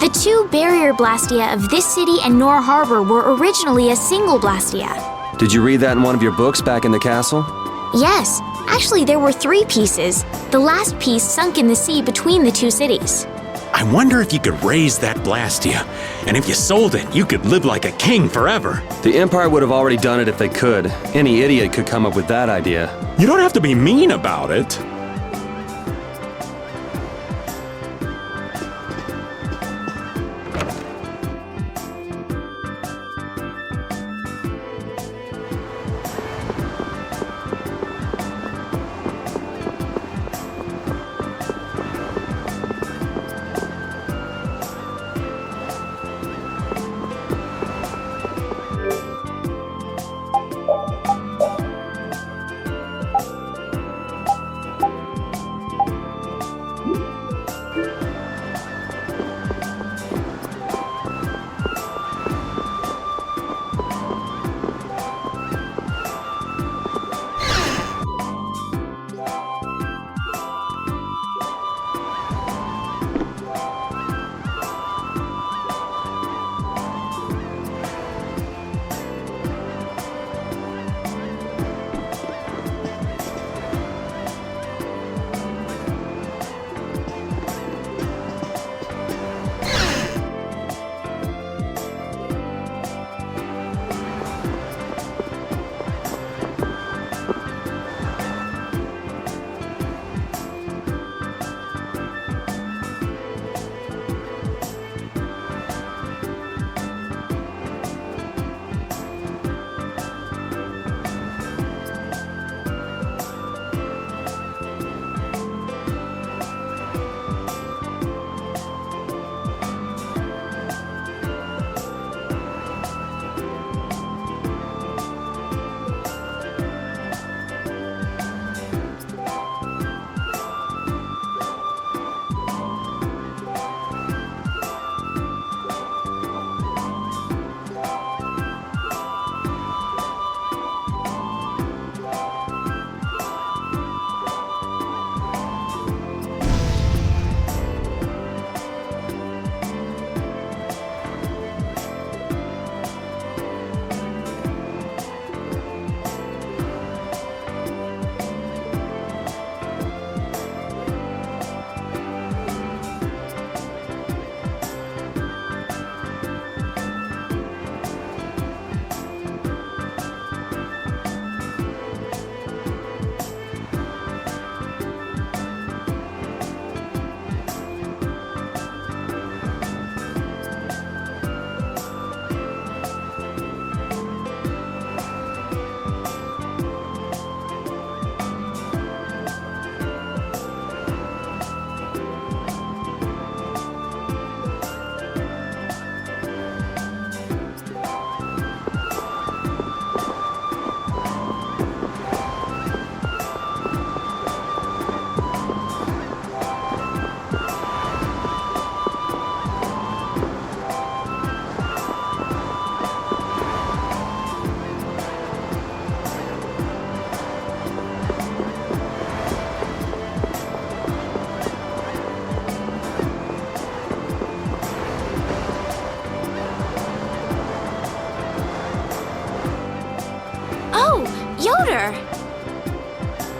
The two barrier Blastia of this city and Nor Harbor were originally a single Blastia. Did you read that in one of your books back in the castle? Yes, actually there were 3 pieces. The last piece sunk in the sea between the 2 cities. I wonder if you could raise that Blastia, and if you sold it, you could live like a king forever. The Empire would have already done it if they could. Any idiot could come up with that idea. You don't have to be mean about it.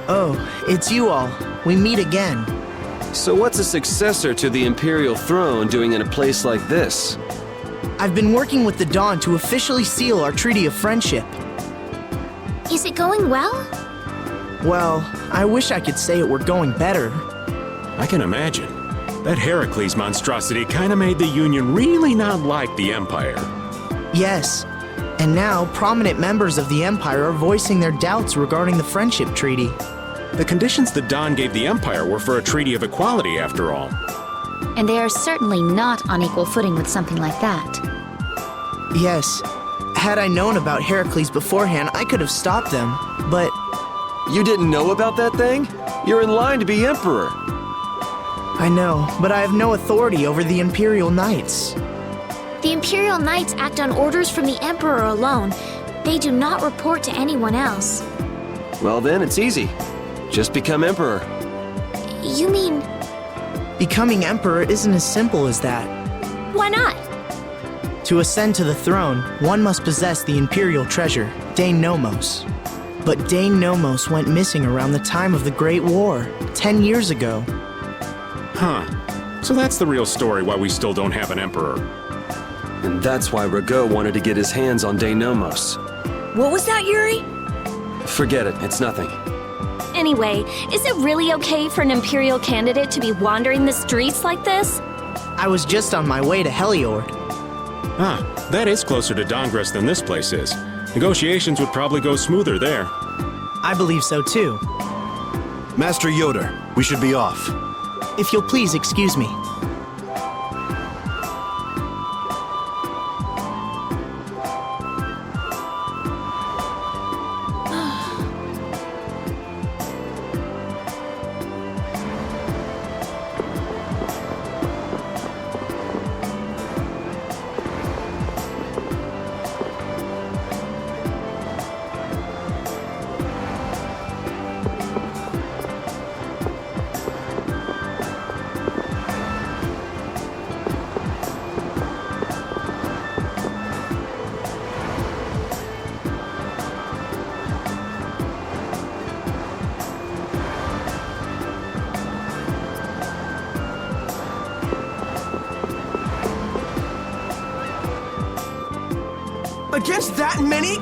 Oh, it's you all. We meet again. So what's a successor to the Imperial throne doing in a place like this? I've been working with the Dawn to officially seal our Treaty of Friendship. Is it going well? Well, I wish I could say it were going better. I can imagine. That Heracles monstrosity kinda made the Union really not like the Empire. Yes, and now prominent members of the Empire are voicing their doubts regarding the Friendship Treaty. The conditions the Dawn gave the Empire were for a treaty of equality, after all. And they are certainly not on equal footing with something like that. Yes, had I known about Heracles beforehand, I could have stopped them, but... You didn't know about that thing? You're in line to be Emperor. I know, but I have no authority over the Imperial Knights. The Imperial Knights act on orders from the Emperor alone. They do not report to anyone else. Well then, it's easy. Just become Emperor. You mean... Becoming Emperor isn't as simple as that. Why not? To ascend to the throne, one must possess the imperial treasure, Dane Nomos. But Dane Nomos went missing around the time of the Great War, 10 years ago. Huh. So that's the real story why we still don't have an emperor. And that's why Rago wanted to get his hands on Nomos. What was that, Yuri? Forget it, it's nothing. Anyway, is it really okay for an Imperial candidate to be wandering the streets like this? I was just on my way to Heliord. Ah, that is closer to Dongres than this place is. Negotiations would probably go smoother there. I believe so too. Master Yoder, we should be off. If you'll please excuse me. Against that many?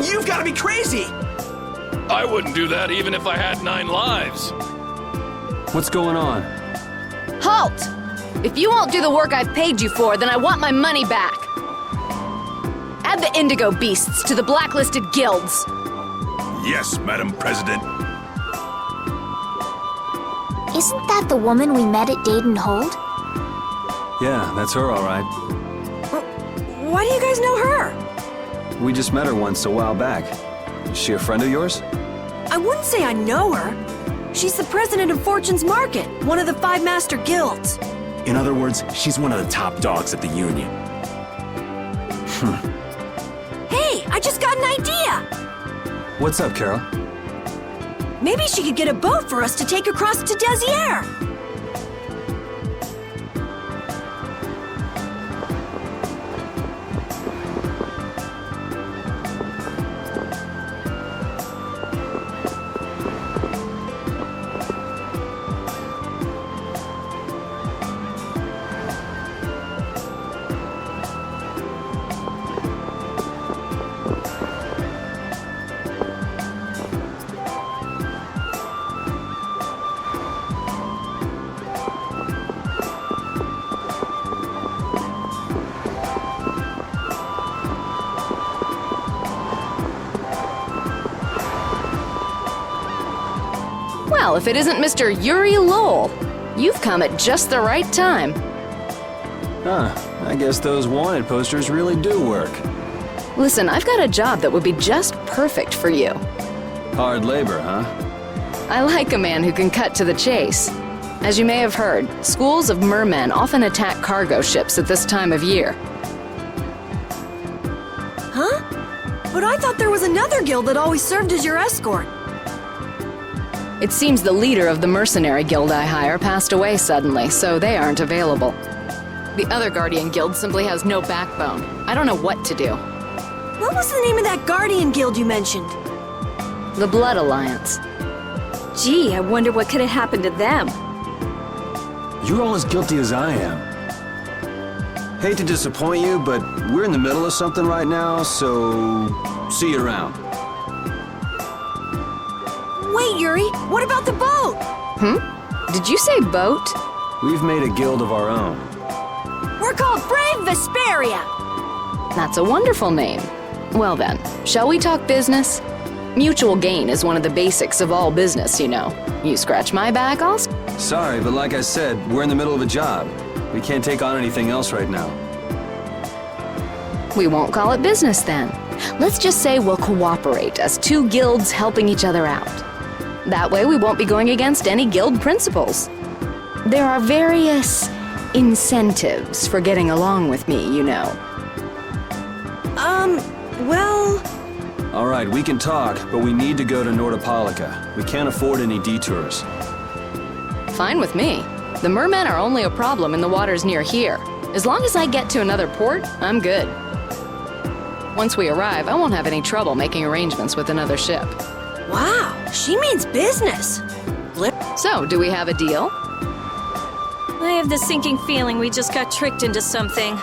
You've got to be crazy! I wouldn't do that even if I had 9 lives. What's going on? Halt! If you won't do the work I've paid you for, then I want my money back. Add the indigo beasts to the blacklisted guilds. Yes, Madam President. Isn't that the woman we met at Dayton Hold? Yeah, that's her all right. Why do you guys know her? We just met her once a while back. Is she a friend of yours? I wouldn't say I know her. She's the president of Fortune's Market, one of the 5 master guilds. In other words, she's one of the top dogs at the Union. Hey, I just got an idea! What's up, Carol? Maybe she could get a boat for us to take across to Desier. Well, if it isn't Mr. Yuri Lowell, you've come at just the right time. Huh, I guess those wanted posters really do work. Listen, I've got a job that would be just perfect for you. Hard labor, huh? I like a man who can cut to the chase. As you may have heard, schools of mermen often attack cargo ships at this time of year. Huh? But I thought there was another guild that always served as your escort. It seems the leader of the mercenary guild I hire passed away suddenly, so they aren't available. The other Guardian Guild simply has no backbone. I don't know what to do. What was the name of that Guardian Guild you mentioned? The Blood Alliance. Gee, I wonder what could have happened to them. You're all as guilty as I am. Hate to disappoint you, but we're in the middle of something right now, so see you around. Wait, Yuri, what about the boat? Did you say boat? We've made a guild of our own. We're called Brave Vesperia. That's a wonderful name. Well then, shall we talk business? Mutual gain is one of the basics of all business, you know. You scratch my back, I'll... Sorry, but like I said, we're in the middle of a job. We can't take on anything else right now. We won't call it business then. Let's just say we'll cooperate as 2 guilds helping each other out. That way we won't be going against any guild principles. There are various incentives for getting along with me, you know. Well... All right, we can talk, but we need to go to Nordopolica. We can't afford any detours. Fine with me. The mermen are only a problem in the waters near here. As long as I get to another port, I'm good. Once we arrive, I won't have any trouble making arrangements with another ship. Wow, she means business. So, do we have a deal? I have this sinking feeling we just got tricked into something.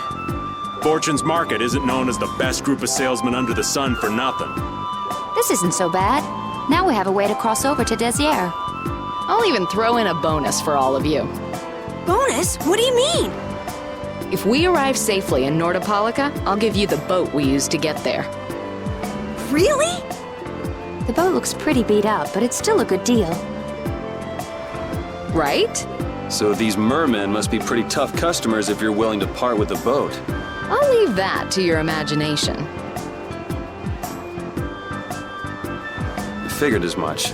Fortune's Market isn't known as the best group of salesmen under the sun for nothing. This isn't so bad. Now we have a way to cross over to Desier. I'll even throw in a bonus for all of you. Bonus? What do you mean? If we arrive safely in Nordopolica, I'll give you the boat we used to get there. Really? The boat looks pretty beat up, but it's still a good deal. Right? So these mermen must be pretty tough customers if you're willing to part with the boat. I'll leave that to your imagination. I figured as much.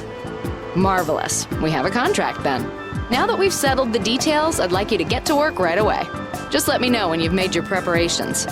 Marvelous. We have a contract then. Now that we've settled the details, I'd like you to get to work right away. Just let me know when you've made your preparations.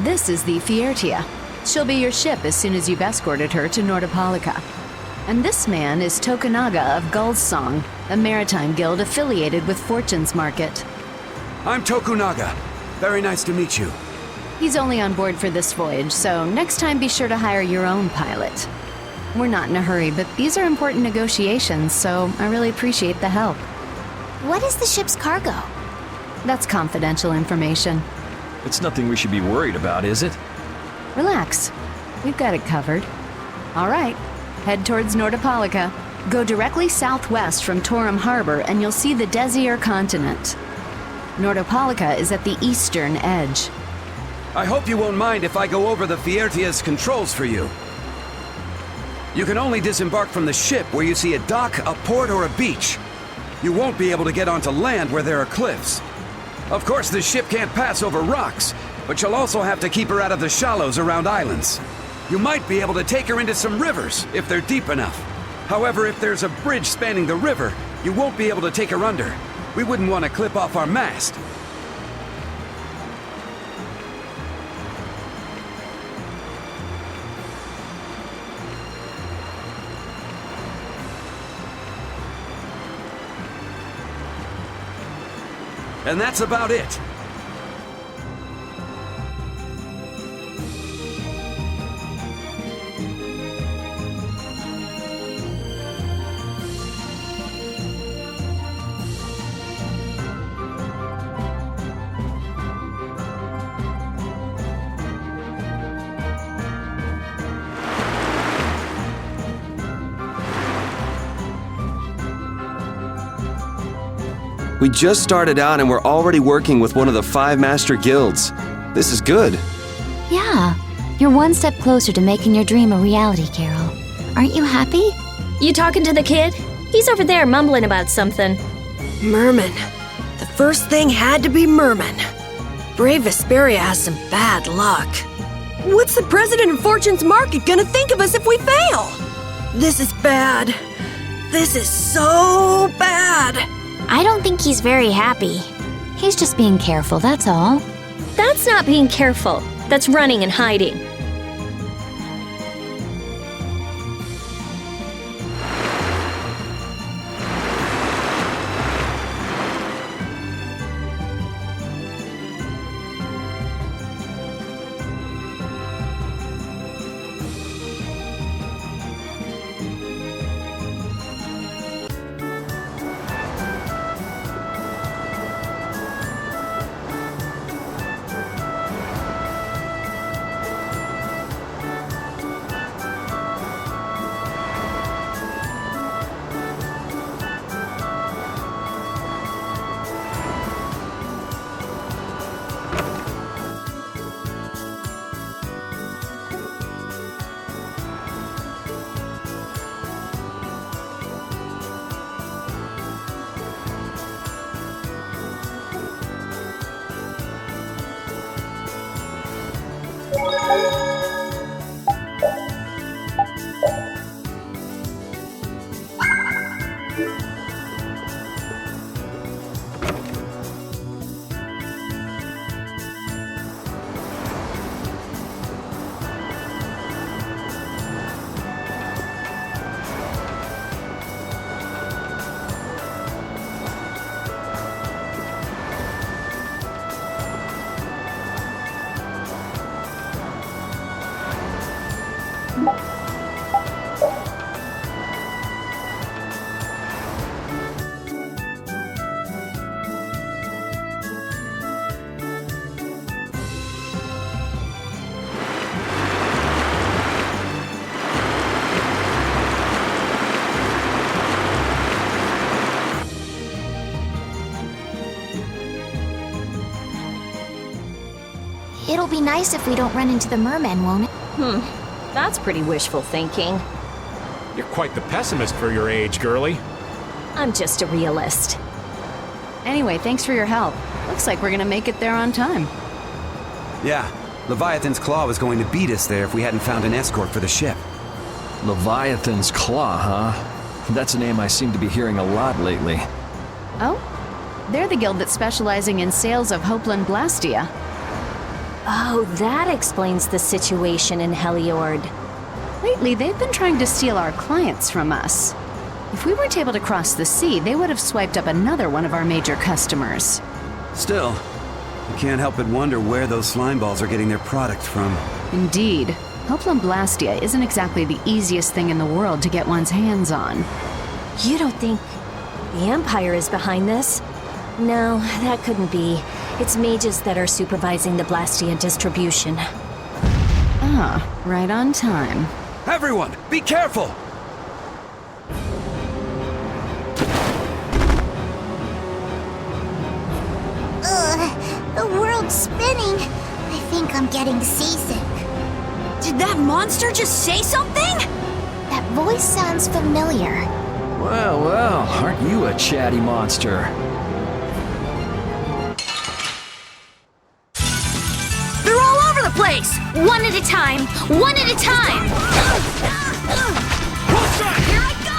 This is the Fiertia. She'll be your ship as soon as you've escorted her to Nordopolica. And this man is Tokunaga of Gull's Song, a maritime guild affiliated with Fortune's Market. I'm Tokunaga. Very nice to meet you. He's only on board for this voyage, so next time be sure to hire your own pilot. We're not in a hurry, but these are important negotiations, so I really appreciate the help. What is the ship's cargo? That's confidential information. It's nothing we should be worried about, is it? Relax. We've got it covered. All right. Head towards Nordopolica. Go directly southwest from Torum Harbor and you'll see the Desier continent. Nordopolica is at the eastern edge. I hope you won't mind if I go over the Fiertia's controls for you. You can only disembark from the ship where you see a dock, a port, or a beach. You won't be able to get onto land where there are cliffs. Of course, the ship can't pass over rocks, but you'll also have to keep her out of the shallows around islands. You might be able to take her into some rivers, if they're deep enough. However, if there's a bridge spanning the river, you won't be able to take her under. We wouldn't want to clip off our mast. And that's about it. We just started out and we're already working with one of the 5 master guilds. This is good. Yeah, you're one step closer to making your dream a reality, Carol. Aren't you happy? You talking to the kid? He's over there mumbling about something. Merman. The first thing had to be Merman. Brave Vesperia has some bad luck. What's the president of Fortune's Market gonna think of us if we fail? This is bad. This is so bad. I don't think he's very happy. He's just being careful, that's all. That's not being careful. That's running and hiding. It'll be nice if we don't run into the mermen, won't it? That's pretty wishful thinking. You're quite the pessimist for your age, girlie. I'm just a realist. Anyway, thanks for your help. Looks like we're gonna make it there on time. Yeah, Leviathan's Claw was going to beat us there if we hadn't found an escort for the ship. Leviathan's Claw, huh? That's a name I seem to be hearing a lot lately. Oh? They're the guild that's specializing in sales of Hopeland Blastia. Oh, that explains the situation in Heliord. Lately, they've been trying to steal our clients from us. If we weren't able to cross the sea, they would have swiped up another one of our major customers. Still, you can't help but wonder where those slime balls are getting their product from. Indeed. Hopeland Blastia isn't exactly the easiest thing in the world to get one's hands on. You don't think the Empire is behind this? No, that couldn't be. It's mages that are supervising the Blastia distribution. Ah, right on time. Everyone, be careful! The world's spinning. I think I'm getting seasick. Did that monster just say something? That voice sounds familiar. Well, well, aren't you a chatty monster? They're all over the place! One at a time! One at a time! Here I go!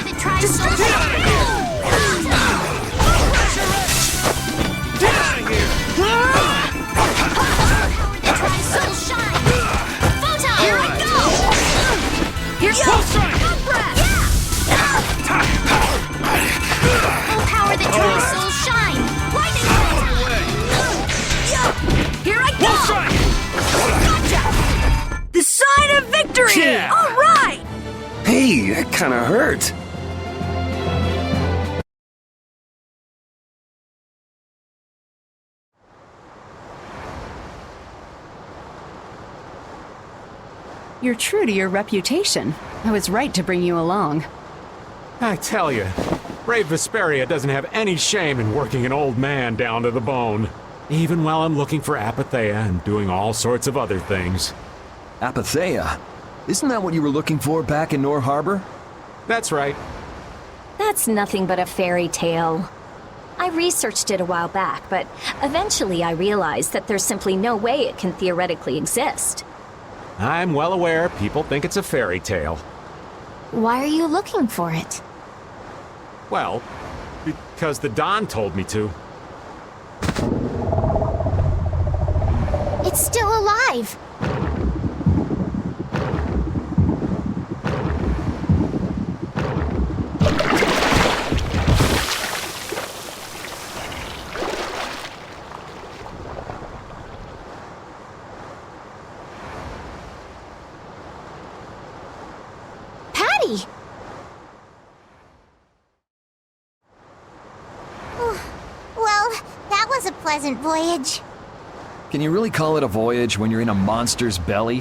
The tries Power that tries soul shine! Lightning Here I go! Gotcha! The sign of victory! Yeah. All right! Hey, that kinda hurt. You're true to your reputation. I was right to bring you along. I tell you, brave Vesperia doesn't have any shame in working an old man down to the bone. Even while I'm looking for Apatheia and doing all sorts of other things. Apatheia? Isn't that what you were looking for back in Nor Harbor? That's right. That's nothing but a fairy tale. I researched it a while back, but eventually I realized that there's simply no way it can theoretically exist. I'm well aware people think it's a fairy tale. Why are you looking for it? Well, because the Don told me to. It's still alive! Patty! Well, that was a pleasant voyage. Can you really call it a voyage when you're in a monster's belly?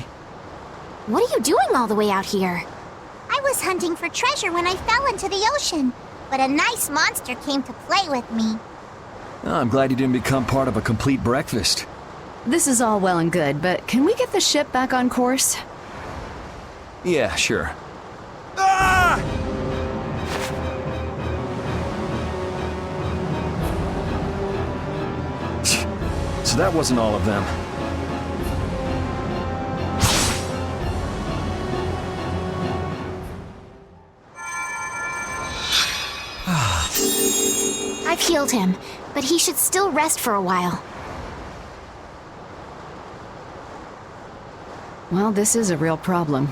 What are you doing all the way out here? I was hunting for treasure when I fell into the ocean, but a nice monster came to play with me. Oh, I'm glad you didn't become part of a complete breakfast. This is all well and good, but can we get the ship back on course? Yeah, sure. Ah! So that wasn't all of them. I've healed him, but he should still rest for a while. Well, this is a real problem.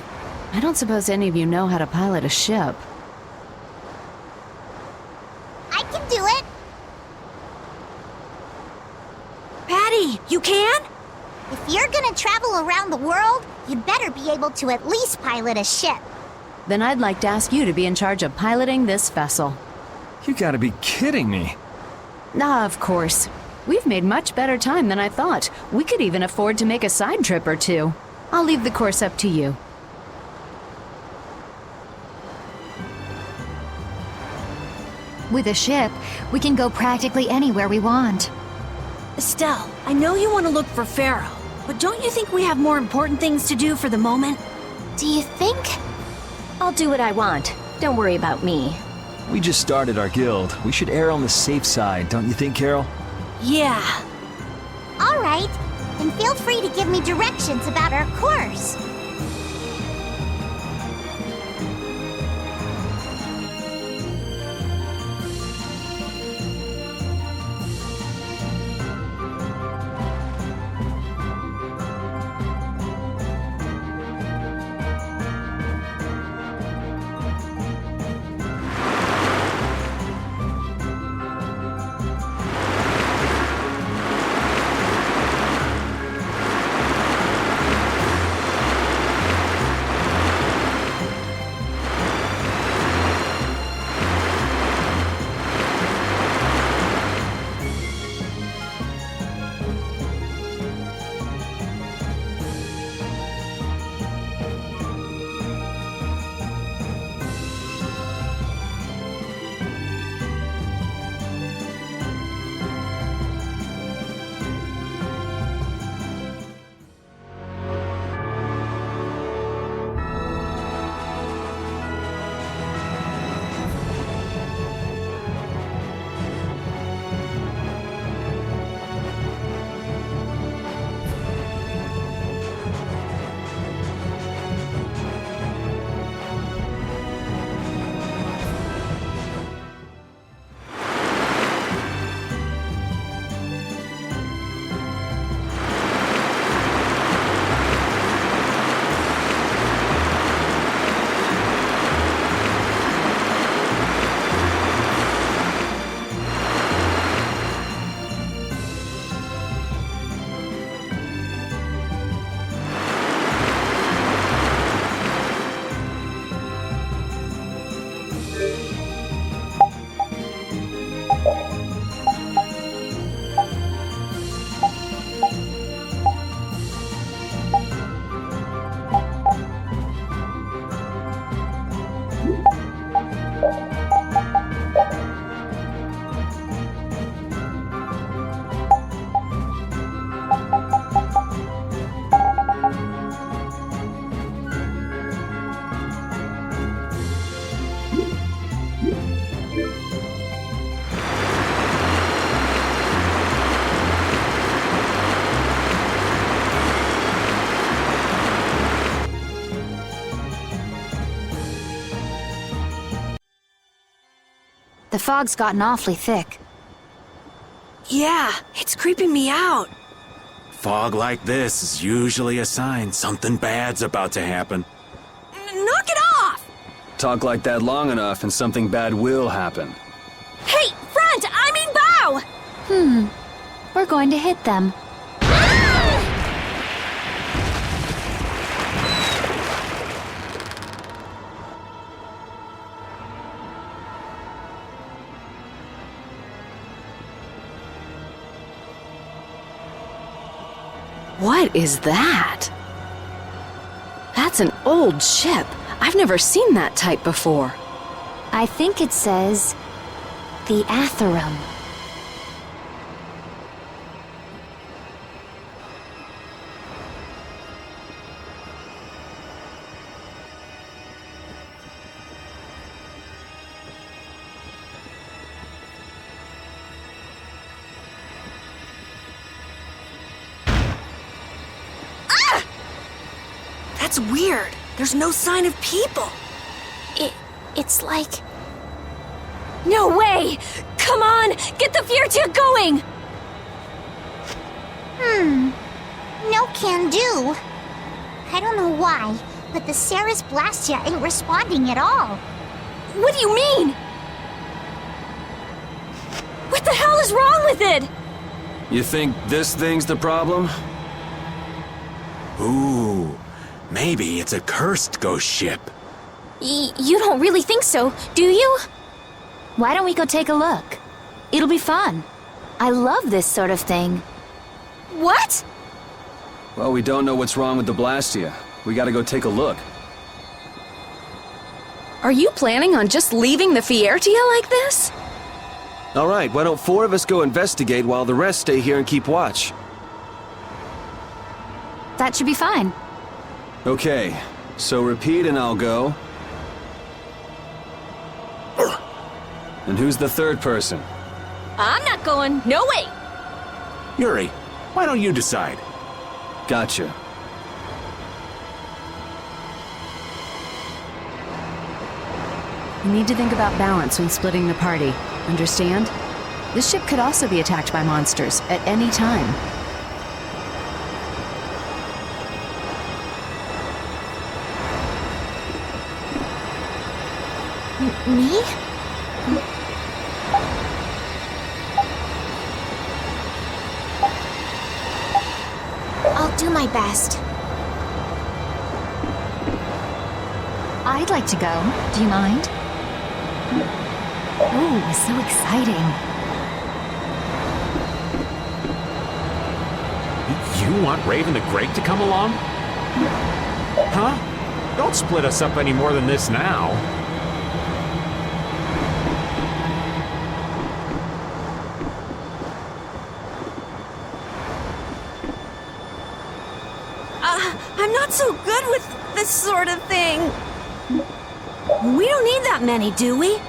I don't suppose any of you know how to pilot a ship. I can do it. Patty, you can? If you're gonna travel around the world, you'd better be able to at least pilot a ship. Then I'd like to ask you to be in charge of piloting this vessel. You gotta be kidding me. Ah, of course. We've made much better time than I thought. We could even afford to make a side trip or two. I'll leave the course up to you. With a ship, we can go practically anywhere we want. Estelle, I know you want to look for Pharaoh, but don't you think we have more important things to do for the moment? Do you think? I'll do what I want. Don't worry about me. We just started our guild. We should err on the safe side, don't you think, Carol? Yeah. All right. Then feel free to give me directions about our course. The fog's gotten awfully thick. Yeah, it's creeping me out. Fog like this is usually a sign something bad's about to happen. Knock it off! Talk like that long enough and something bad will happen. Hey, front! I mean bow! We're going to hit them. What is that? That's an old ship. I've never seen that type before. I think it says the Atherum. That's weird. There's no sign of people. It's like... No way! Come on! Get the Vesperia going! No can do. I don't know why, but the Ceres Blastia ain't responding at all. What do you mean? What the hell is wrong with it? You think this thing's the problem? Ooh, Maybe it's a cursed ghost ship. You don't really think so, do you? Why don't we go take a look? It'll be fun. I love this sort of thing. What? Well, we don't know what's wrong with the Blastia. We gotta go take a look. Are you planning on just leaving the Fiertia like this? All right, why don't 4 of us go investigate while the rest stay here and keep watch? That should be fine. Okay, so repeat and I'll go. And who's the third person? I'm not going. No way. Yuri, why don't you decide? Gotcha. You need to think about balance when splitting the party. Understand? This ship could also be attacked by monsters at any time. Me? I'll do my best. I'd like to go. Do you mind? Oh, so exciting. You want Raven the Great to come along? Huh? Don't split us up any more than this now. I'm not so good with this sort of thing. We don't need that many, do we?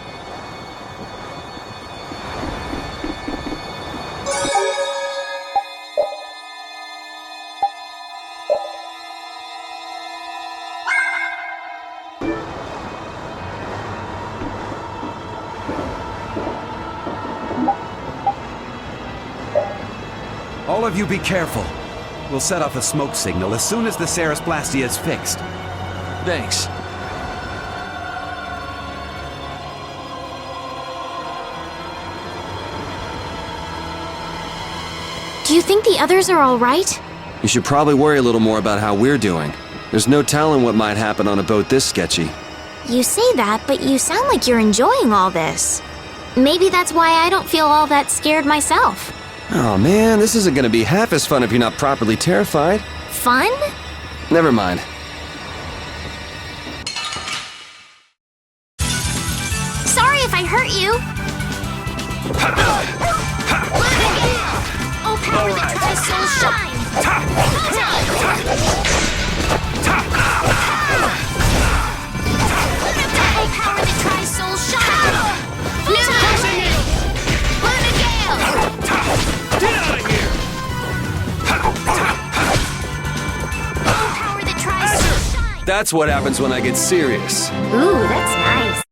All of you be careful. We'll set off a smoke signal as soon as the Ceres Blastia is fixed. Thanks. Do you think the others are all right? You should probably worry a little more about how we're doing. There's no telling what might happen on a boat this sketchy. You say that, but you sound like you're enjoying all this. Maybe that's why I don't feel all that scared myself. Oh man, this isn't gonna be half as fun if you're not properly terrified. Fun? Never mind. Sorry if I hurt you. Oh, power that tries soul shine. Oh, power that tries soul shine. Get out of here! Oh, power that tries soul shine. That's what happens when I get serious. Ooh, that's nice.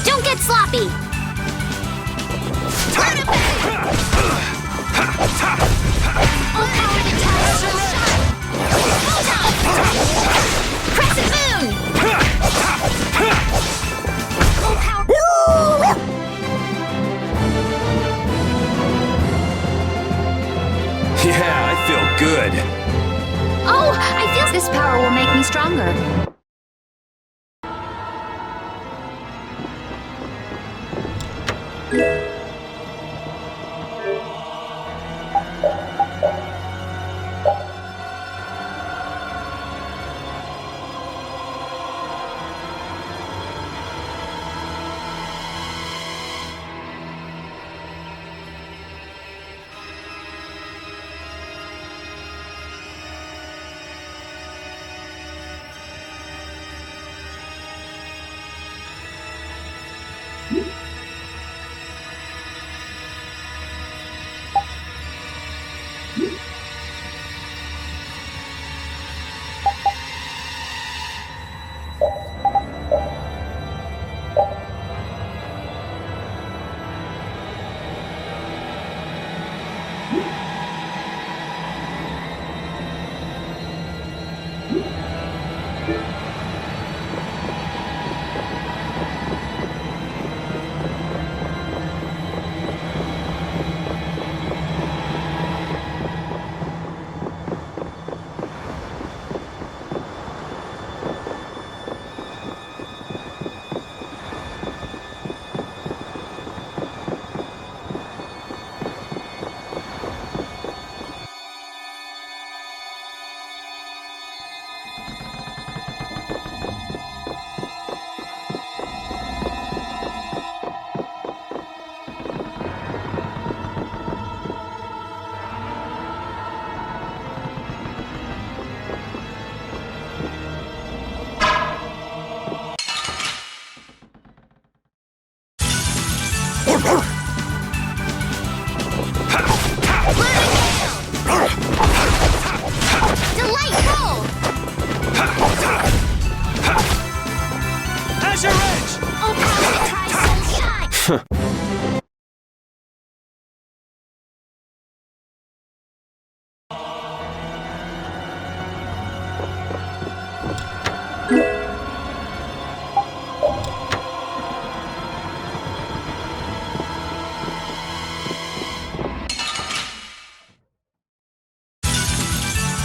Don't get sloppy! Oh, power that tries soul shine. Crescent moon! Oh, power... Yeah, I feel good. Oh, I feel this power will make me stronger.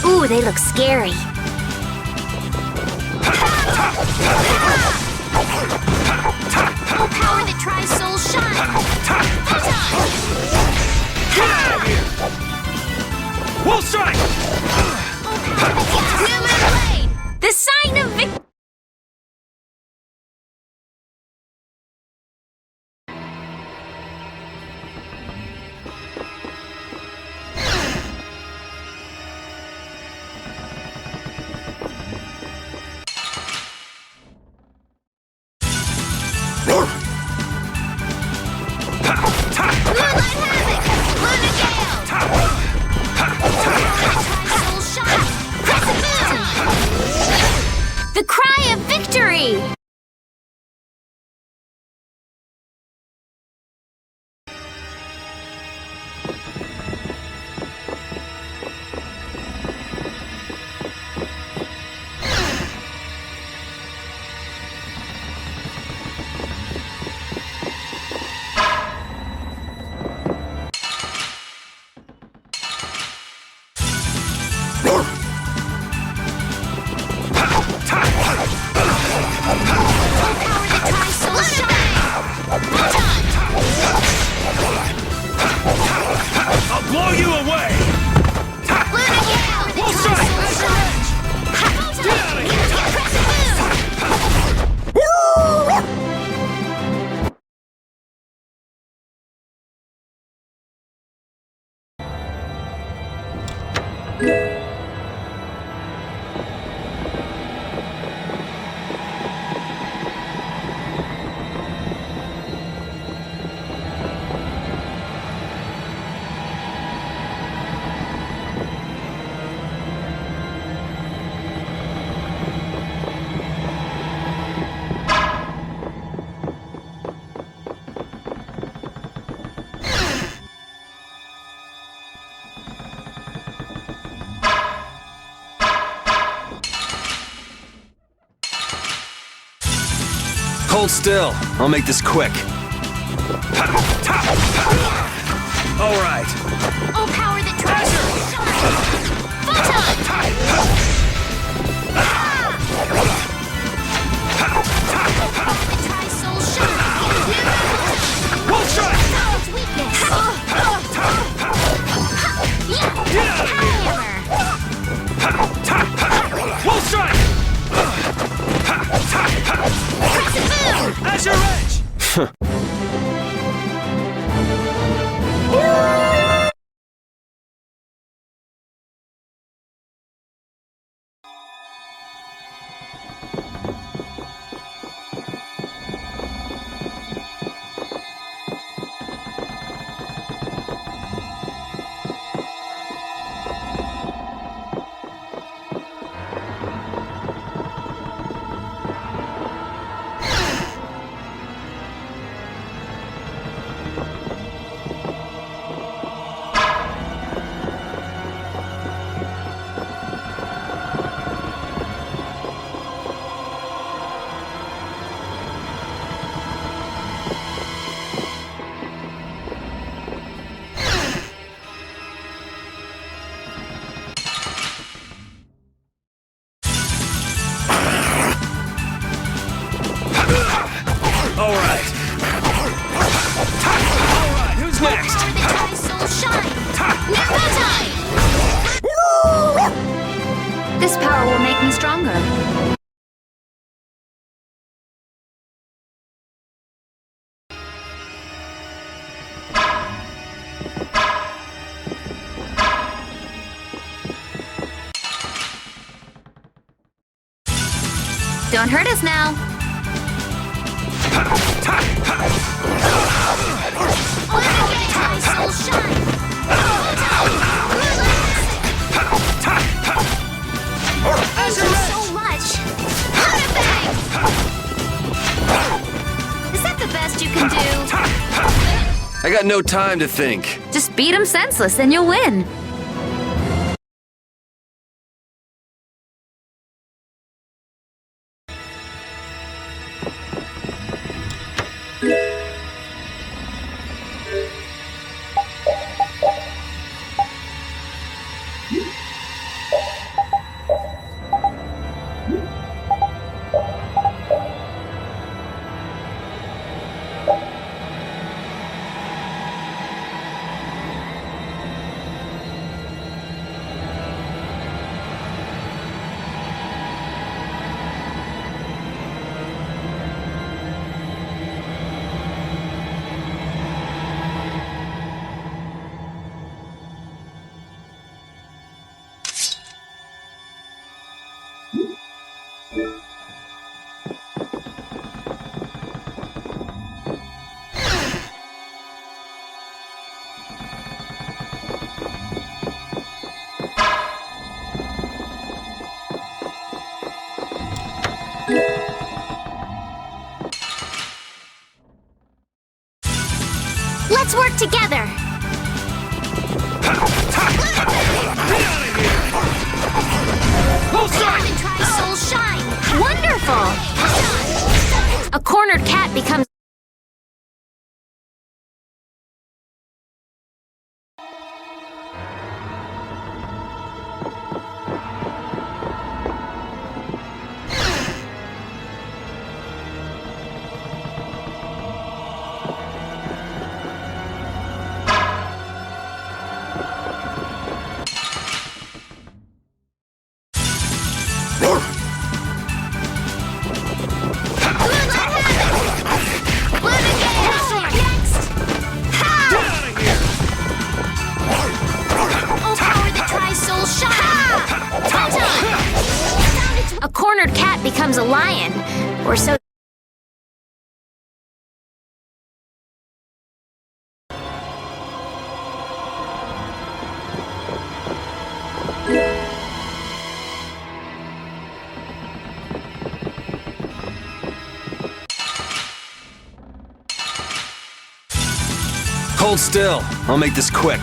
Ooh, they look scary. Oh, power that tries soul shine. Wolf strike! The sign of victory. The cry of victory! I'll blow you away! Wolf strike! Get out of Hold still. I'll make this quick. All right. Oh, power that tries soul shine. Photon! Tries soul shine. Wolf strike! Power's weakness. Hammer. Wolf strike! Azure Edge! This power will make me stronger. Don't hurt us now. My soul shine. Thank you so much. Is that the best you can do? I got no time to think. Just beat him senseless and you'll win. Let's work together. Try soul shine. Wonderful! A cornered cat becomes... A cornered cat becomes a lion, or so... Hold still. I'll make this quick.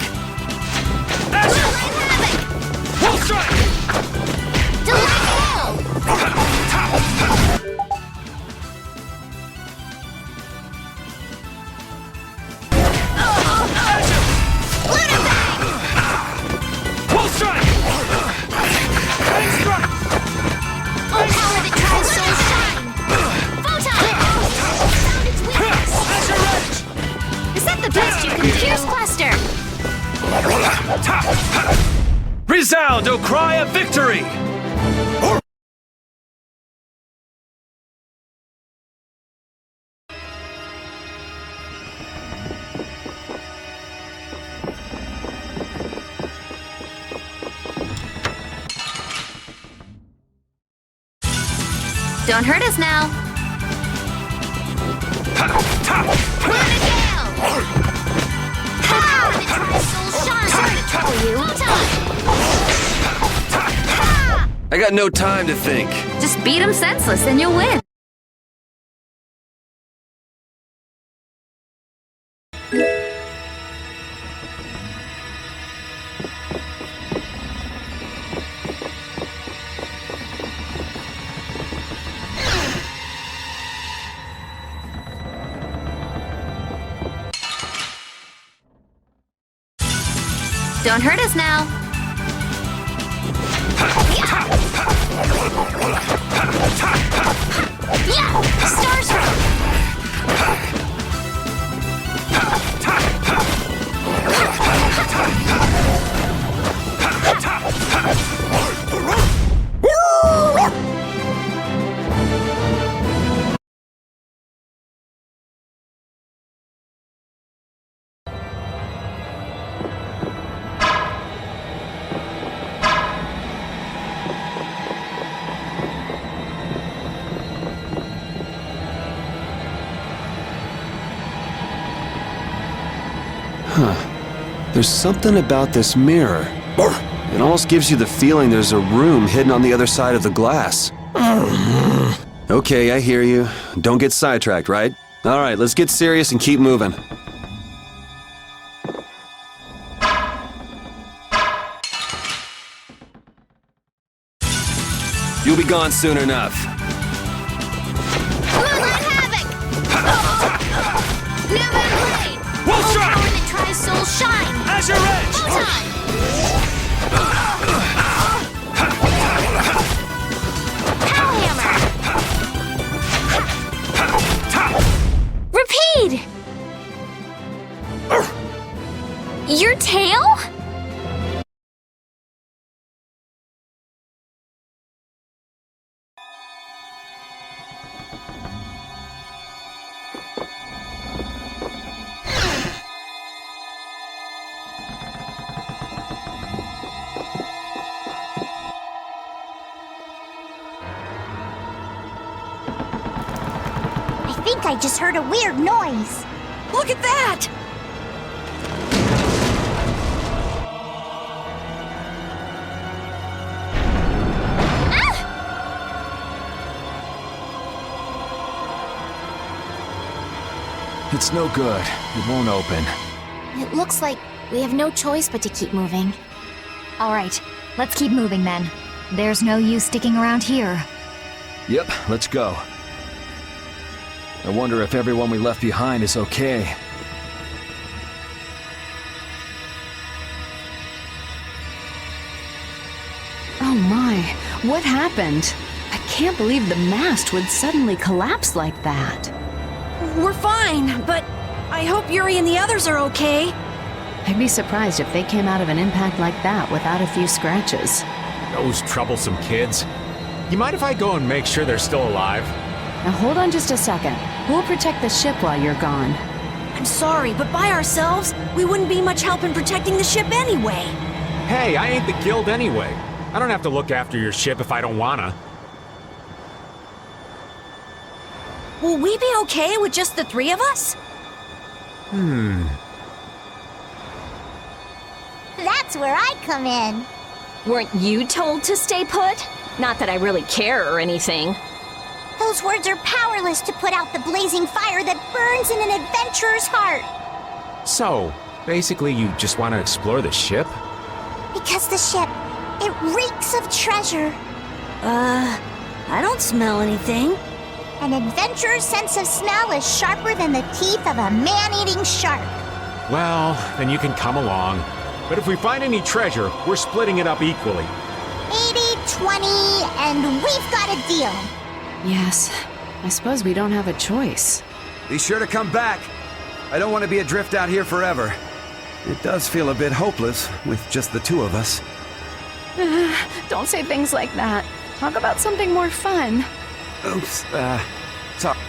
Resound, O cry of victory! Don't hurt us now. I got no time to think. Just beat him senseless and you'll win. Don't hurt us now. Yeah! Stars There's something about this mirror. It almost gives you the feeling there's a room hidden on the other side of the glass. Okay, I hear you. Don't get sidetracked, right? All right, let's get serious and keep moving. You'll be gone soon enough. Moonlight Havoc! New Moon Blade! Wolf Strike! Power that tries soul shine! Azure Edge! Photon! Repeat! Your tail? I think I just heard a weird noise. Look at that! It's no good. It won't open. It looks like we have no choice but to keep moving. All right, let's keep moving then. There's no use sticking around here. Yep, let's go. I wonder if everyone we left behind is okay. Oh my, what happened? I can't believe the mast would suddenly collapse like that. We're fine, but I hope Yuri and the others are okay. I'd be surprised if they came out of an impact like that without a few scratches. Those troublesome kids. You mind if I go and make sure they're still alive? Now hold on just a second. We'll protect the ship while you're gone. I'm sorry, but by ourselves, we wouldn't be much help in protecting the ship anyway. Hey, I ain't the guild anyway. I don't have to look after your ship if I don't wanna. Will we be okay with just the three of us? That's where I come in. Weren't you told to stay put? Not that I really care or anything. Those words are powerless to put out the blazing fire that burns in an adventurer's heart. So, basically you just want to explore the ship? Because the ship, it reeks of treasure. I don't smell anything. An adventurer's sense of smell is sharper than the teeth of a man-eating shark. Well, then you can come along. But if we find any treasure, we're splitting it up equally. 80-20, and we've got a deal. Yes, I suppose we don't have a choice. Be sure to come back. I don't want to be adrift out here forever. It does feel a bit hopeless with just the two of us. Don't say things like that. Talk about something more fun. Oops, sorry.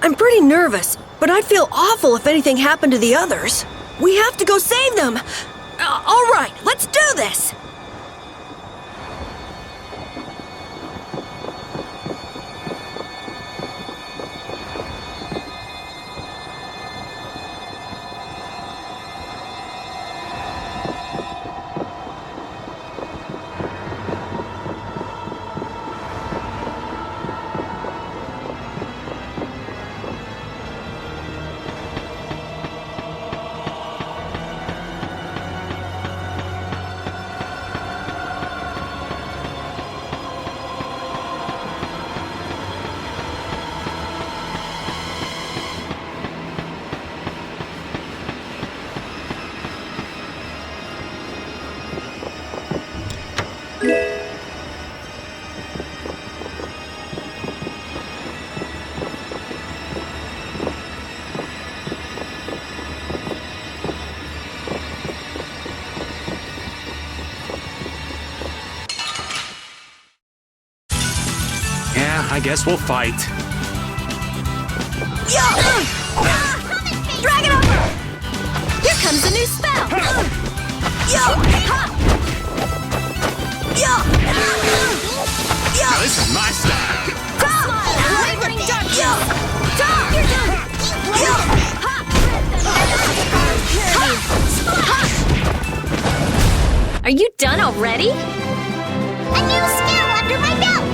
I'm pretty nervous, but I'd feel awful if anything happened to the others. We have to go save them! All right, let's do this! Yeah, I guess we'll fight. Drag it over! Here comes a new spell! Yo! done already? A new skill under my belt!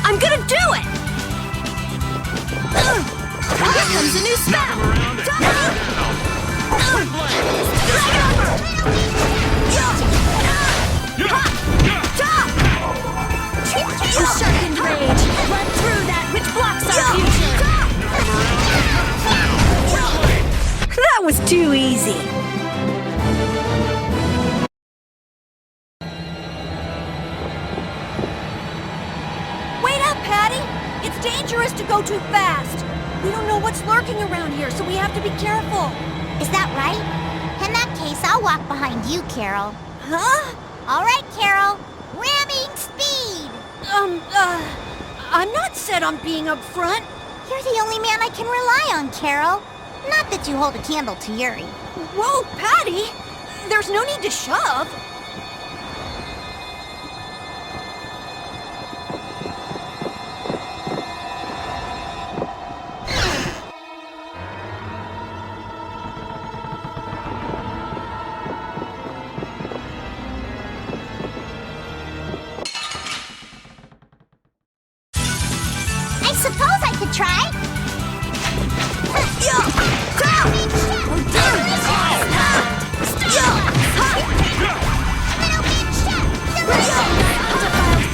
I'm gonna do it! Here comes a new spell! A sharpened rage! Run through that which blocks our future! That was too easy. Wait up, Patty! It's dangerous to go too fast. We don't know what's lurking around here, so we have to be careful. Is that right? In that case, I'll walk behind you, Carol. Huh? All right, Carol. Ramming speed! I'm not set on being up front. You're the only man I can rely on, Carol. Not that you hold a candle to Yuri. Whoa, Patty! There's no need to shove. I suppose I could try.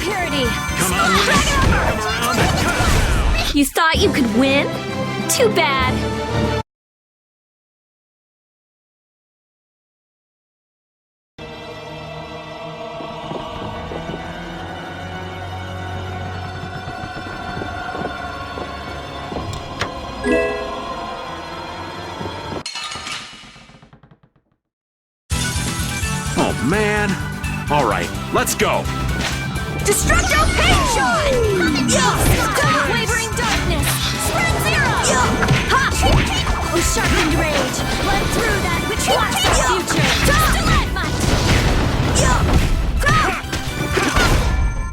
Purity! You thought you could win? Too bad. Oh, man. All right, let's go. Destructo Pain Shot! Wavering darkness! Spread zero! Ha! Oh, sharpened rage! Run through that which blocks our future! Stalagmite!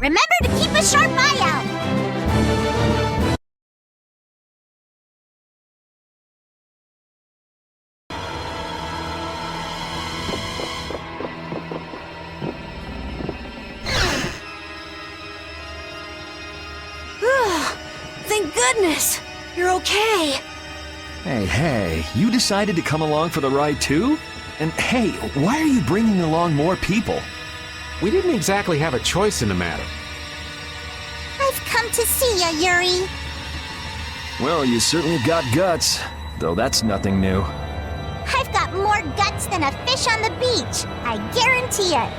Remember to keep a sharp eye out. Thank goodness! You're okay. Hey, you decided to come along for the ride too? And hey, why are you bringing along more people? We didn't exactly have a choice in the matter. I've come to see ya, Yuri. Well, you certainly got guts, though that's nothing new. I've got more guts than a fish on the beach. I guarantee it.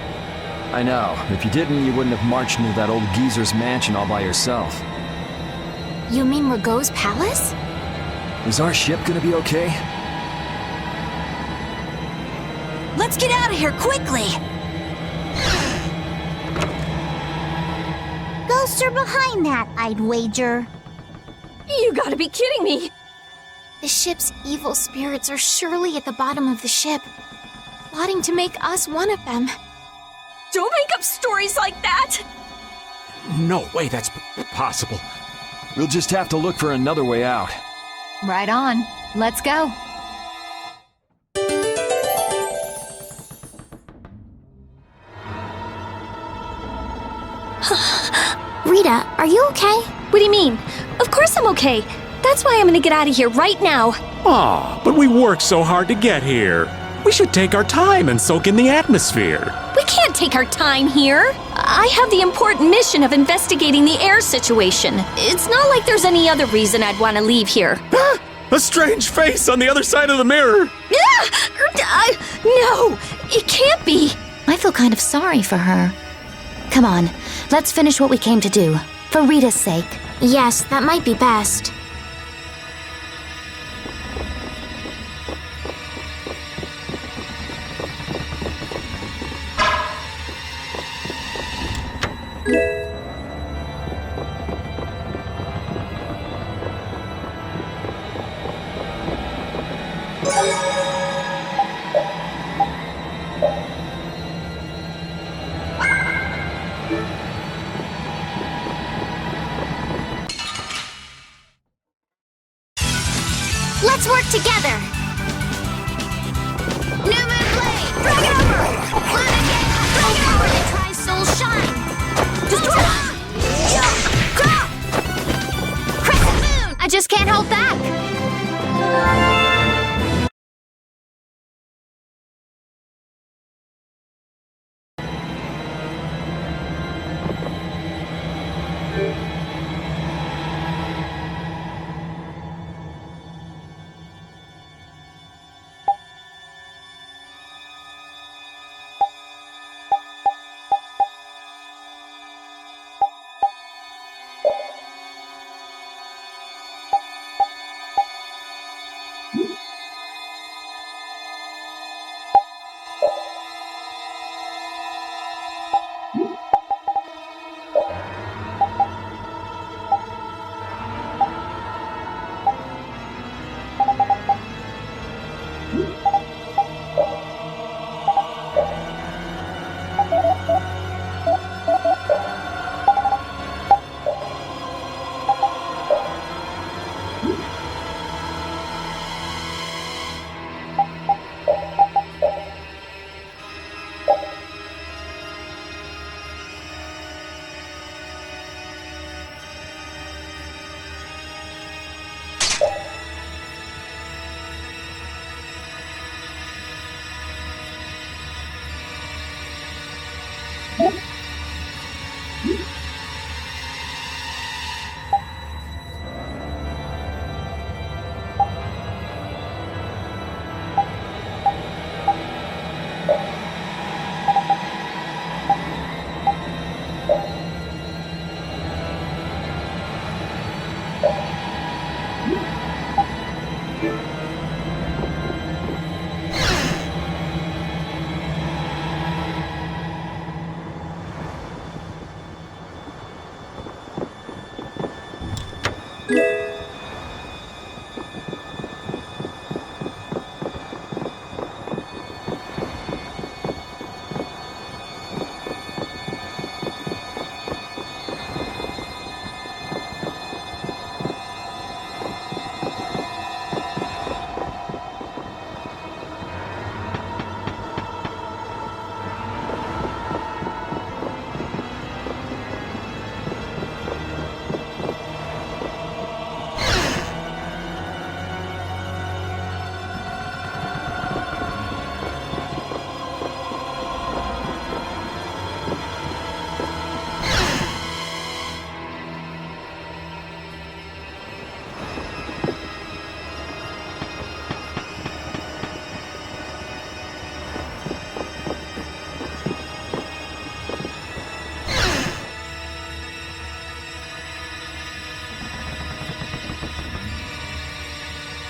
I know. If you didn't, you wouldn't have marched into that old geezer's mansion all by yourself. You mean Rago's palace? Is our ship gonna be okay? Let's get out of here quickly! Ghosts are behind that, I'd wager. You gotta be kidding me! The ship's evil spirits are surely at the bottom of the ship, plotting to make us one of them. Don't make up stories like that! No way that's possible. We'll just have to look for another way out. Right on. Let's go. Rita, are you okay? What do you mean? Of course I'm okay. That's why I'm gonna get out of here right now. Aw, but we worked so hard to get here. We should take our time and soak in the atmosphere. We can't take our time here. I have the important mission of investigating the air situation. It's not like there's any other reason I'd want to leave here. A strange face on the other side of the mirror. No, it can't be. I feel kind of sorry for her. Come on, let's finish what we came to do. For Rita's sake. Yes, that might be best. Let's work together. New Moon Blade! Drag it over! Planet, drag it over! The Tri-Soul Shine! Destroy! Crescent Moon! I just can't hold back!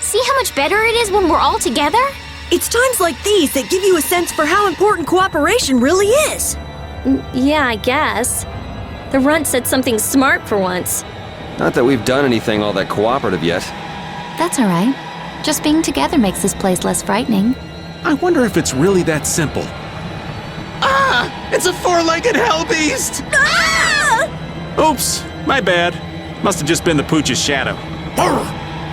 See how much better it is when we're all together? It's times like these that give you a sense for how important cooperation really is. Yeah, I guess. The runt said something smart for once. Not that we've done anything all that cooperative yet. That's all right. Just being together makes this place less frightening. I wonder if it's really that simple. Ah! It's a four-legged hell beast! Ah! Oops, my bad. Must have just been the pooch's shadow.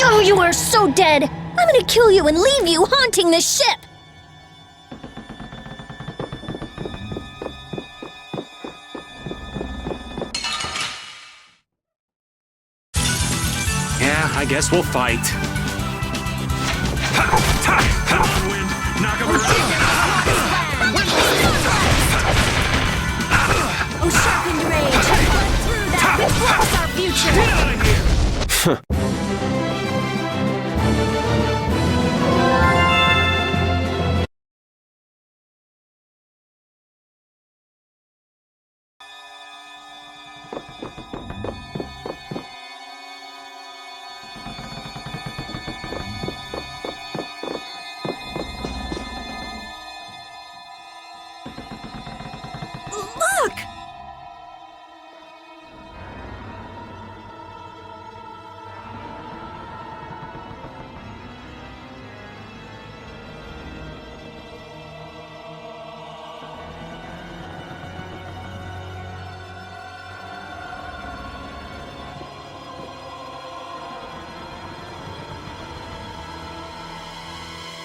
Oh, you are so dead! I'm gonna kill you and leave you haunting the ship! Yeah, I guess we'll fight. Come on, Wind! Knock him around! Oh, sharpened rage! Blood through that which blocks our future! Get out of here! Look!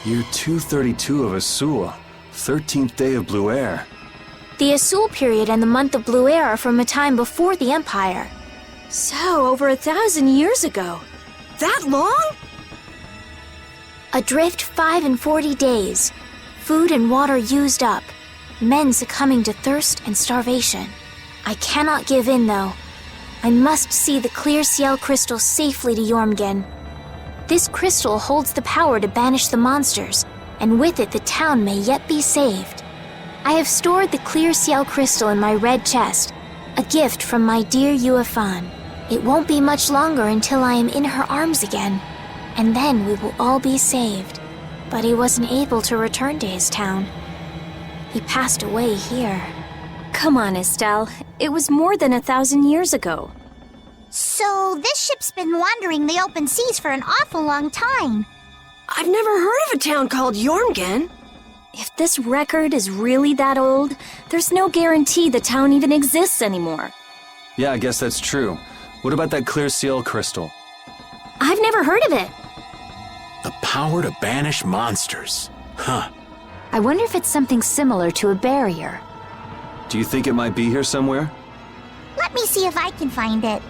Year 232 of Asul, 13th day of Blue Air. The Asul period and the month of Blue Air are from a time before the Empire. So, over 1,000 years ago. That long? Adrift 5 and 40 days. Food and water used up. Men succumbing to thirst and starvation. I cannot give in, though. I must see the clear Ciel crystal safely to Jormungand. This crystal holds the power to banish the monsters, and with it the town may yet be saved. I have stored the clear Ciel crystal in my red chest, a gift from my dear Yuefan. It won't be much longer until I am in her arms again, and then we will all be saved. But he wasn't able to return to his town. He passed away here. Come on, Estelle. It was more than 1,000 years ago. So this ship's been wandering the open seas for an awful long time. I've never heard of a town called Jormungand. If this record is really that old, there's no guarantee the town even exists anymore. Yeah, I guess that's true. What about that clear Ciel crystal? I've never heard of it. The power to banish monsters. Huh. I wonder if it's something similar to a barrier. Do you think it might be here somewhere? Let me see if I can find it.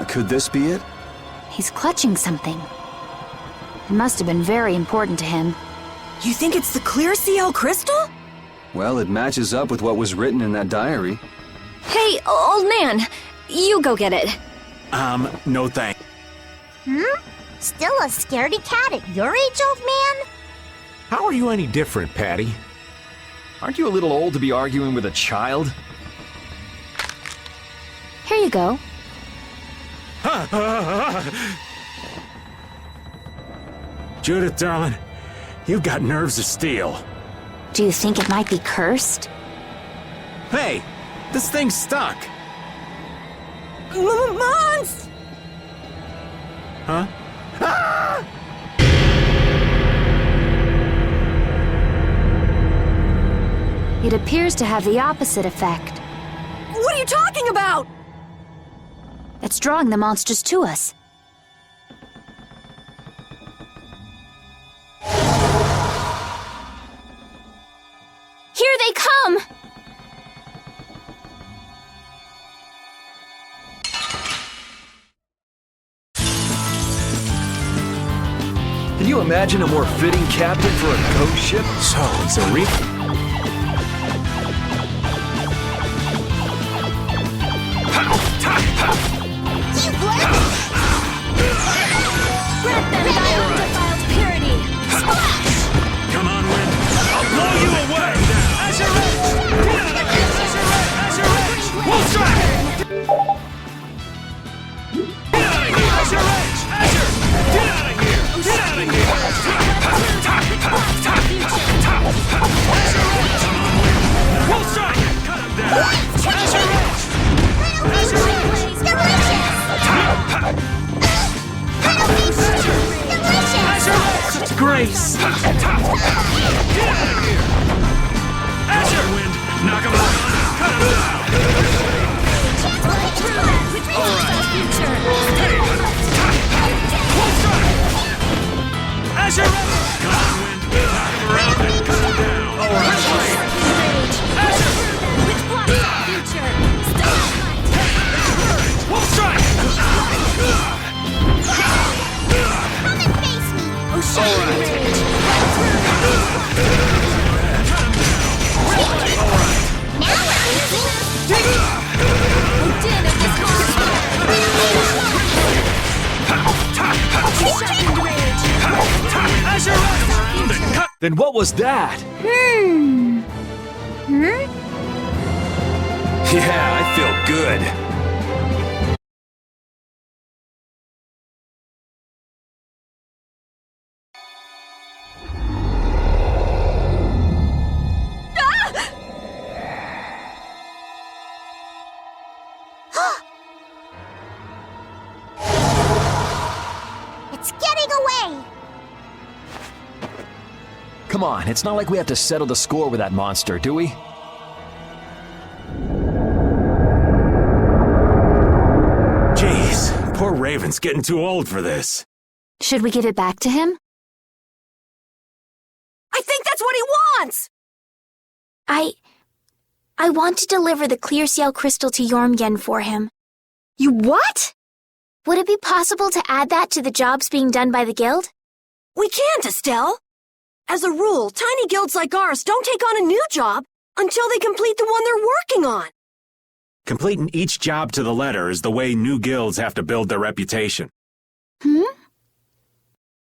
Could this be it? He's clutching something. It must have been very important to him. You think it's the clear Ciel crystal? Well, it matches up with what was written in that diary. Hey, old man, you go get it. No thanks. Still a scaredy cat at your age, old man? How are you any different, Patty? Aren't you a little old to be arguing with a child? Here you go. Judith, darling, you've got nerves of steel. Do you think it might be cursed? Hey, this thing's stuck. Mons! Huh? Ah! It appears to have the opposite effect. What are you talking about? It's drawing the monsters to us. Here they come! Can you imagine a more fitting captain for a ghost ship? So, it's a reef. Grant them thy undefiled purity. Splash! Come on, Wind. I'll blow you away! Azure Edge! Get out of here! Azure Edge! We'll strike! Get out of here! Azure Edge! Azure! Get out of here! Get out of here! Azure Edge! Come on, Wind. We'll strike! Cut him down! Azure Edge! Azure Edge! Delicious! Grace! Get out of here! Azure Wind! Knock him out! Cut him down! Alright! Hey! Full strike! Azure Wind! Come on, Wind! Knock him around and cut him down! Alright! Azure! Full strike! Then what was that? Yeah, I feel good. It's getting away! Come on, it's not like we have to settle the score with that monster, do we? Raven's getting too old for this. Should we give it back to him? I think that's what he wants! I want to deliver the clear ciel crystal to Jormgen for him. You what? Would it be possible to add that to the jobs being done by the guild? We can't, Estelle. As a rule, tiny guilds like ours don't take on a new job until they complete the one they're working on. Completing each job to the letter is the way new guilds have to build their reputation.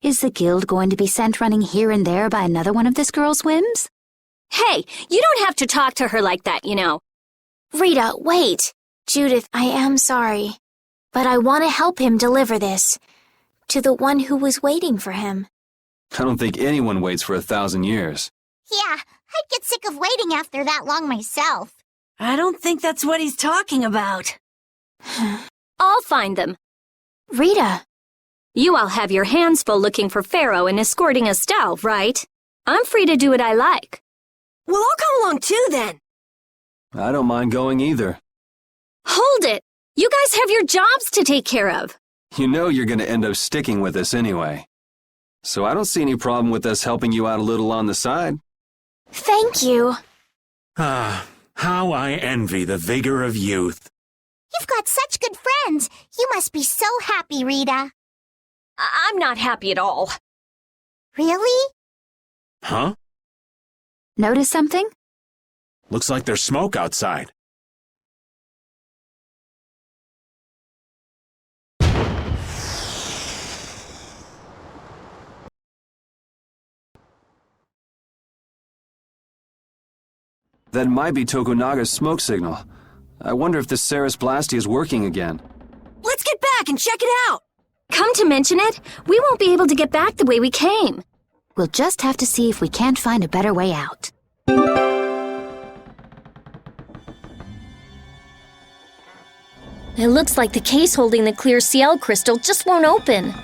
Is the guild going to be sent running here and there by another one of this girl's whims? Hey, you don't have to talk to her like that, you know. Rita, wait. Judith, I am sorry. But I want to help him deliver this. To the one who was waiting for him. I don't think anyone waits for 1,000 years. Yeah, I'd get sick of waiting after that long myself. I don't think that's what he's talking about. I'll find them. Rita. You all have your hands full looking for Pharaoh and escorting Estelle, right? I'm free to do what I like. Well, I'll come along too, then. I don't mind going either. Hold it! You guys have your jobs to take care of. You know you're going to end up sticking with us anyway. So I don't see any problem with us helping you out a little on the side. Thank you. Ah, how I envy the vigor of youth. You've got such good friends. You must be so happy, Rita. I'm not happy at all. Really? Huh? Notice something? Looks like there's smoke outside. That might be Tokunaga's smoke signal. I wonder if the Ceres Blastia is working again. Let's get back and check it out! Come to mention it, we won't be able to get back the way we came. We'll just have to see if we can't find a better way out. It looks like the case holding the clear ciel crystal just won't open.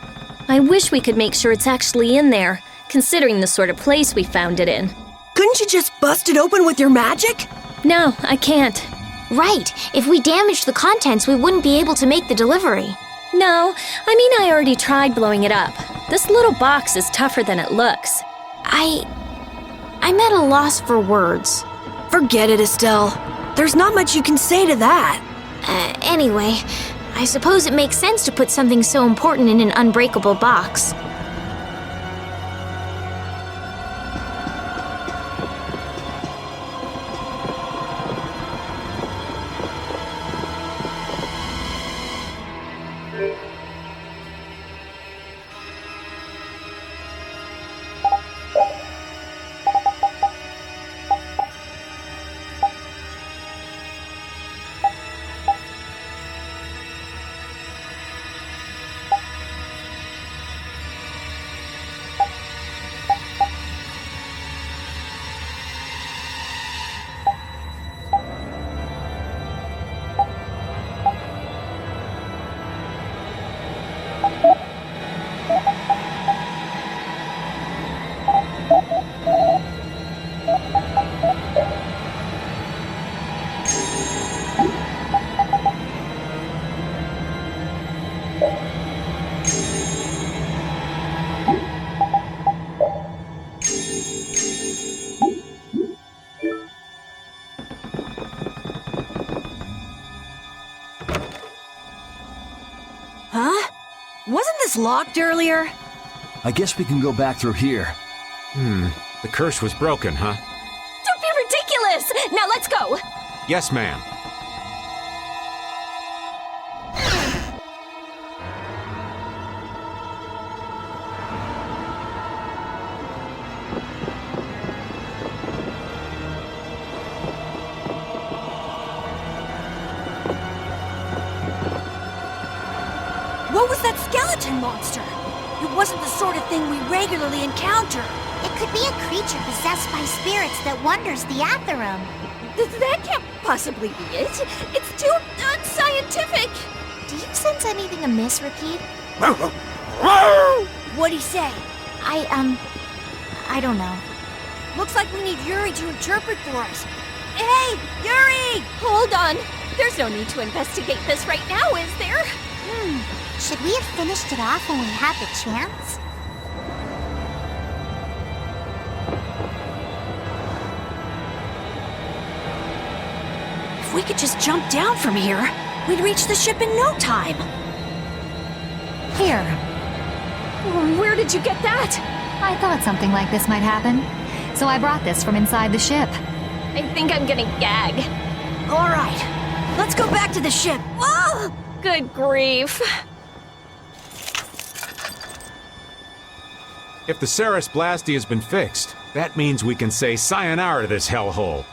I wish we could make sure it's actually in there, considering the sort of place we found it in. Couldn't you just bust it open with your magic? No, I can't. Right. If we damaged the contents, we wouldn't be able to make the delivery. No, I mean I already tried blowing it up. This little box is tougher than it looks. I'm at a loss for words. Forget it, Estelle. There's not much you can say to that. Anyway, I suppose it makes sense to put something so important in an unbreakable box. Huh? Wasn't this locked earlier? I guess we can go back through here. The curse was broken, huh? Don't be ridiculous! Now let's go! Yes, ma'am. What was that skeleton monster? It wasn't the sort of thing we regularly encounter. It could be a creature possessed by spirits that wanders the Atherum. That can't possibly be it. It's too unscientific. Do you sense anything amiss, Repeat? What'd he say? I don't know. Looks like we need Yuri to interpret for us. Hey, Yuri! Hold on. There's no need to investigate this right now, is there? Should we have finished it off when we had the chance? If we could just jump down from here, we'd reach the ship in no time. Here. Where did you get that? I thought something like this might happen, so I brought this from inside the ship. I think I'm gonna gag. All right, let's go back to the ship. Oh, good grief. If the Ceres Blastia has been fixed, that means we can say sayonara to this hellhole.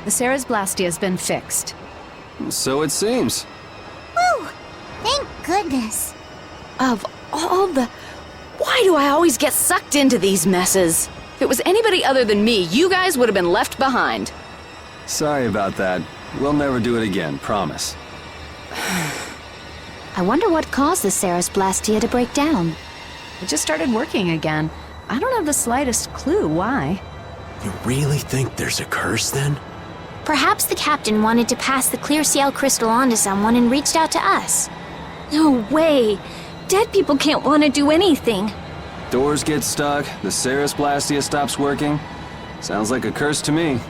The Ceres Blastia has been fixed. So it seems. Whew! Thank goodness. Of all the... Why do I always get sucked into these messes? If it was anybody other than me, you guys would have been left behind. Sorry about that. We'll never do it again, promise. I wonder what caused the Ceres Blastia to break down. It just started working again. I don't have the slightest clue why. You really think there's a curse then? Perhaps the captain wanted to pass the clear ciel crystal on to someone and reached out to us. No way. Dead people can't want to do anything. Doors get stuck, the Ceres Blastia stops working. Sounds like a curse to me.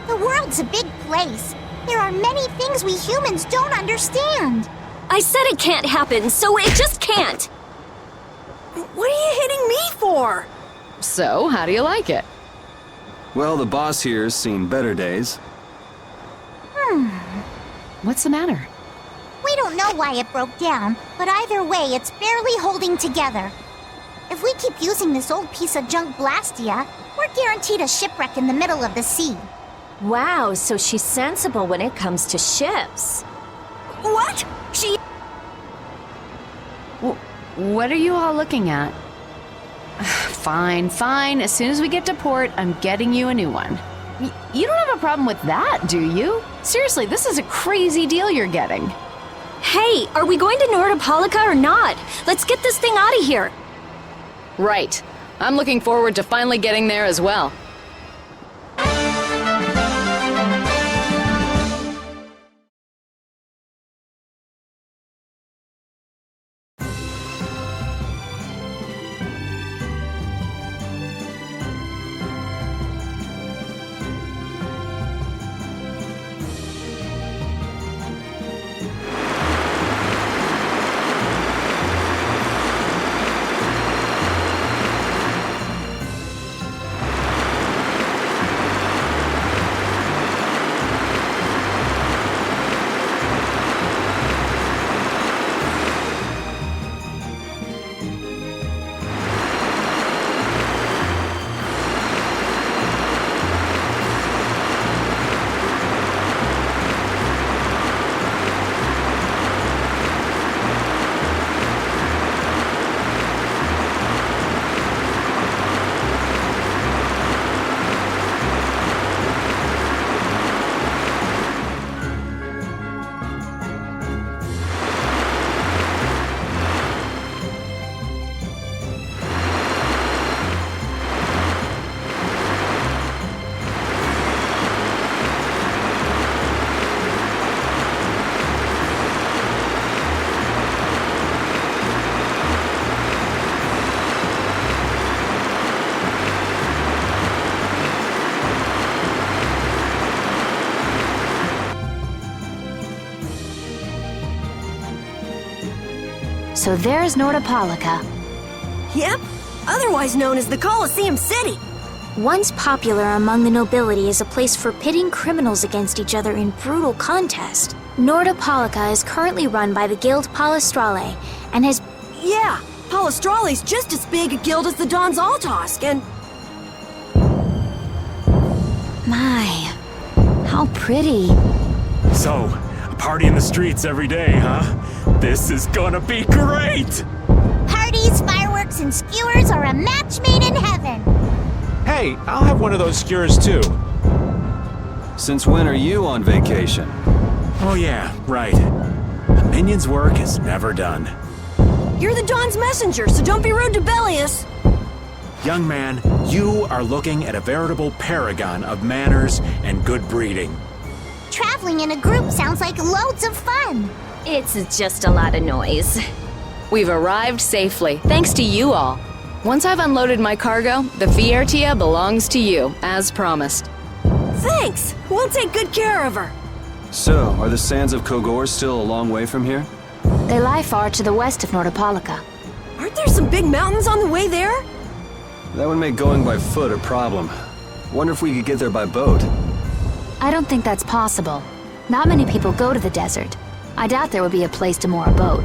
The world's a big place. There are many things we humans don't understand. I said it can't happen, so it just can't. What are you hitting me for? So, how do you like it? Well, the boss here's seen better days. What's the matter? We don't know why it broke down, but either way, it's barely holding together. If we keep using this old piece of junk Blastia, we're guaranteed a shipwreck in the middle of the sea. Wow, so she's sensible when it comes to ships. What? She... What are you all looking at? Fine, fine. As soon as we get to port, I'm getting you a new one. You don't have a problem with that, do you? Seriously, this is a crazy deal you're getting. Hey, are we going to Nordopolica or not? Let's get this thing out of here. Right. I'm looking forward to finally getting there as well. So there's Nordopolica. Yep, otherwise known as the Colosseum City. Once popular among the nobility as a place for pitting criminals against each other in brutal contest, Nordopolica is currently run by the Guild Palestrale and has... Yeah, Palestrale's just as big a guild as the Dons Altosk, and... My, how pretty. So, a party in the streets every day, huh? This is gonna be great! Parties, fireworks, and skewers are a match made in heaven. Hey, I'll have one of those skewers too. Since when are you on vacation? Oh yeah, right. A minion's work is never done. You're the Dawn's messenger, so don't be rude to Bellius. Young man, you are looking at a veritable paragon of manners and good breeding. Traveling in a group sounds like loads of fun. It's just a lot of noise. We've arrived safely, thanks to you all. Once I've unloaded my cargo, the Vesperia belongs to you, as promised. Thanks! We'll take good care of her. So, are the sands of Kogor still a long way from here? They lie far to the west of Nordopolica. Aren't there some big mountains on the way there? That would make going by foot a problem. Wonder if we could get there by boat. I don't think that's possible. Not many people go to the desert. I doubt there would be a place to moor a boat.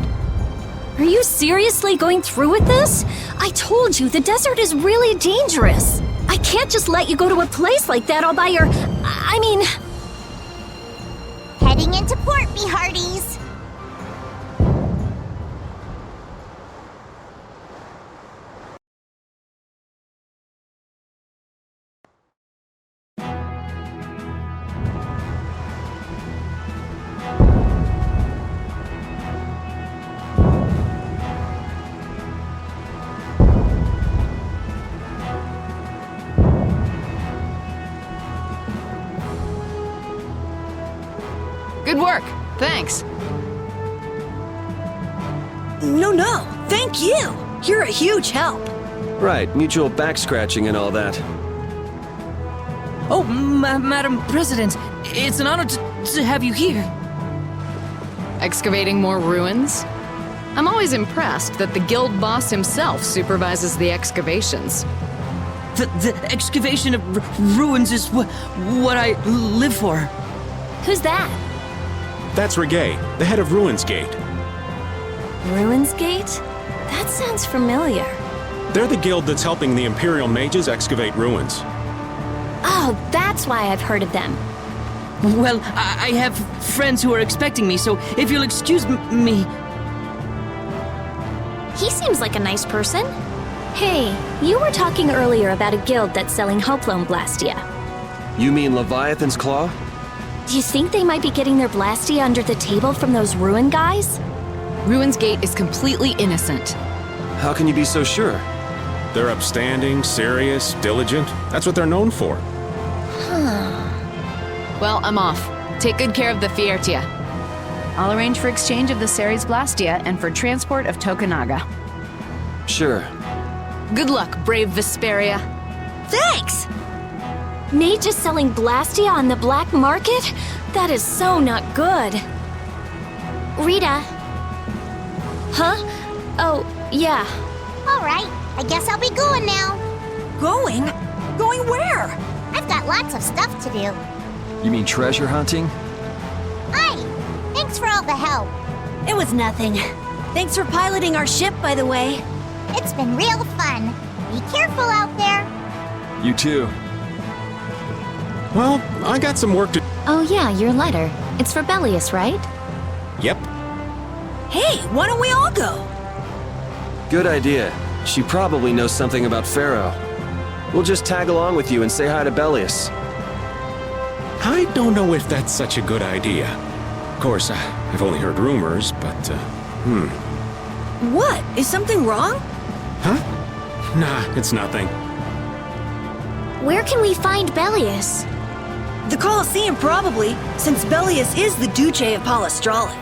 Are you seriously going through with this? I told you, the desert is really dangerous. I can't just let you go to a place like that all by your... I mean... Heading into port, me hearties. Good work. Thanks. No. Thank you. You're a huge help. Right, mutual back scratching and all that. Oh, Madam President, it's an honor to have you here. Excavating more ruins? I'm always impressed that the guild boss himself supervises the excavations. The excavation of ruins is what I live for. Who's that? That's Regay, the head of Ruins Gate. Ruins Gate? That sounds familiar. They're the guild that's helping the Imperial mages excavate ruins. Oh, that's why I've heard of them. Well, I have friends who are expecting me, so if you'll excuse me... He seems like a nice person. Hey, you were talking earlier about a guild that's selling Hoplone Blastia. You mean Leviathan's Claw? Do you think they might be getting their Blastia under the table from those ruin guys? Ruins Gate is completely innocent. How can you be so sure? They're upstanding, serious, diligent. That's what they're known for. Well, I'm off. Take good care of the Vesperia. I'll arrange for exchange of the Ceres Blastia and for transport of Tokunaga. Sure. Good luck, brave Vesperia. Thanks! Mages selling Blastia on the black market? That is so not good. Rita. Huh? Oh, yeah. All right, I guess I'll be going now. Going? Going where? I've got lots of stuff to do. You mean treasure hunting? Hi, thanks for all the help. It was nothing. Thanks for piloting our ship, by the way. It's been real fun. Be careful out there. You too. Well, I got some work to... Oh yeah, your letter. It's for Bellius, right? Yep. Hey, why don't we all go? Good idea. She probably knows something about Pharaoh. We'll just tag along with you and say hi to Bellius. I don't know if that's such a good idea. Of course, I've only heard rumors, but, What? Is something wrong? Huh? Nah, it's nothing. Where can we find Bellius? The Colosseum, probably, since Bellius is the Duce of Palestrale.